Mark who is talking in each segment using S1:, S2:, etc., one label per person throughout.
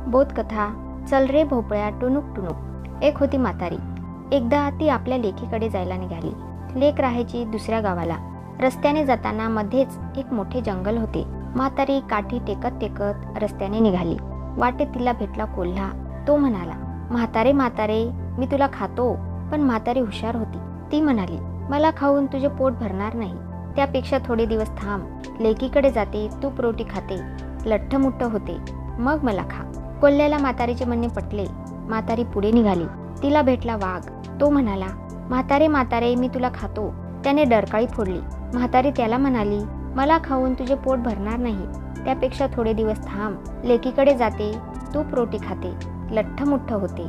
S1: बोधकथा चल रे भोपळ्या टुनुक टुनुक. एक होती म्हातारी. एकदा ती आपल्या लेकीकडे जायला निघाली. लेक राहायची दुसऱ्या गावाला. रस्त्याने जाताना मध्येच एक मोठे जंगल होते. म्हातारी काठी टेकत टेकत रस्त्याने निघाली. वाटेत तिला भेटला कोल्हा. तो म्हणाला, म्हातारे म्हातारे मी तुला खातो. पण म्हातारी हुशार होती. ती म्हणाली, मला खाऊन तुझे पोट भरणार नाही. त्यापेक्षा थोडे दिवस थांब. लेकीकडे जाते, तूप रोटी खाते, लठ्ठमुठ्ठ होते, मग मला खा. कोल्ह्याला म्हातारीचे म्हणणे पटले. म्हातारी पुढे निघाली. तिला भेटला वाघ. तो म्हणाला, म्हातारे म्हातारे मी तुला खातो. त्याने डरकाळी फोडली. म्हातारी त्याला म्हणाली, मला खाऊन तुझे पोट भरणार नाही. त्यापेक्षा थोडे दिवस थांब. लेकीकडे जाते, तूप रोटी खाते, लठ्ठमुठ्ठ होते,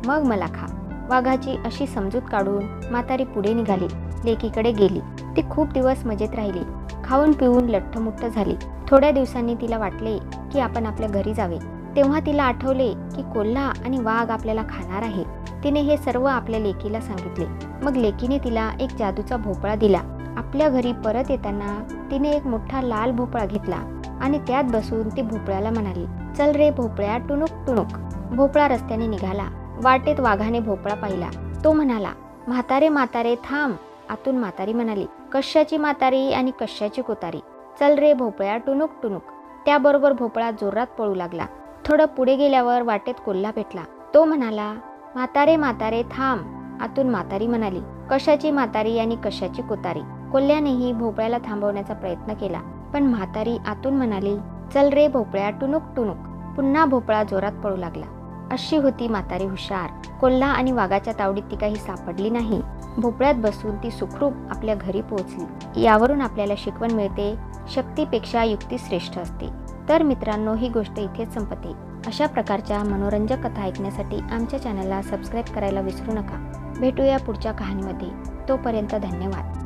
S1: मग मला खा. वाघाची अशी समजूत काढून म्हातारी पुढे निघाली. लेकीकडे गेली. ती खूप दिवस मजेत राहिली. खाऊन पिऊन लठ्ठमुठ्ठ झाली. थोड्या दिवसांनी तिला वाटले की आपण आपल्या घरी जावे. तेव्हा तिला आठवले की कोल्हा आणि वाघ आपल्याला खाणार आहे. तिने हे सर्व आपल्या लेकीला सांगितले. मग लेकीने तिला एक जादूचा भोपळा दिला. आपल्या घरी परत येताना तिने एक मोठा लाल भोपळा घेतला आणि त्यात बसून ती भोपळ्याला म्हणाली, चल रे भोपळ्या टुनुक टुनुक. भोपळा रस्त्याने निघाला. वाटेत वाघाने भोपळा पाहिला. तो म्हणाला, म्हातारे म्हातारे थांब. आतून म्हातारी म्हणाली, कशाची म्हातारी आणि कशाची कोतारी, चल रे भोपळ्या टुनुक टुनुक. त्याबरोबर भोपळा जोरात पळू लागला. थोडं पुढे गेल्यावर वाटेत कोल्हा भेटला. तो म्हणाला, म्हातारे म्हातारे थांब. आतून म्हातारी म्हणाली, कशाची म्हातारी आणि कशाची कोतारी. कोल्ह्यानेही भोपळ्याला थांबवण्याचा प्रयत्न केला. पण म्हातारी आतून म्हणाली, चल रे भोपळ्या टुनुक टुनुक. पुन्हा भोपळा जोरात पळू लागला. अशी होती म्हातारी हुशार. कोल्हा आणि वाघाच्या तावडीत ती काही सापडली नाही. भोपळ्यात बसून ती सुखरूप आपल्या घरी पोहोचली. यावरून आपल्याला शिकवण मिळते, शक्तीपेक्षा युक्ती श्रेष्ठ असते. तर मित्रांनो, ही गोष्ट इथेच संपते. अशा प्रकारच्या मनोरंजक कथा ऐकण्यासाठी आमच्या चॅनलला सबस्क्राईब करायला विसरू नका. भेटूया पुढच्या कहाणीमध्ये. तोपर्यंत धन्यवाद.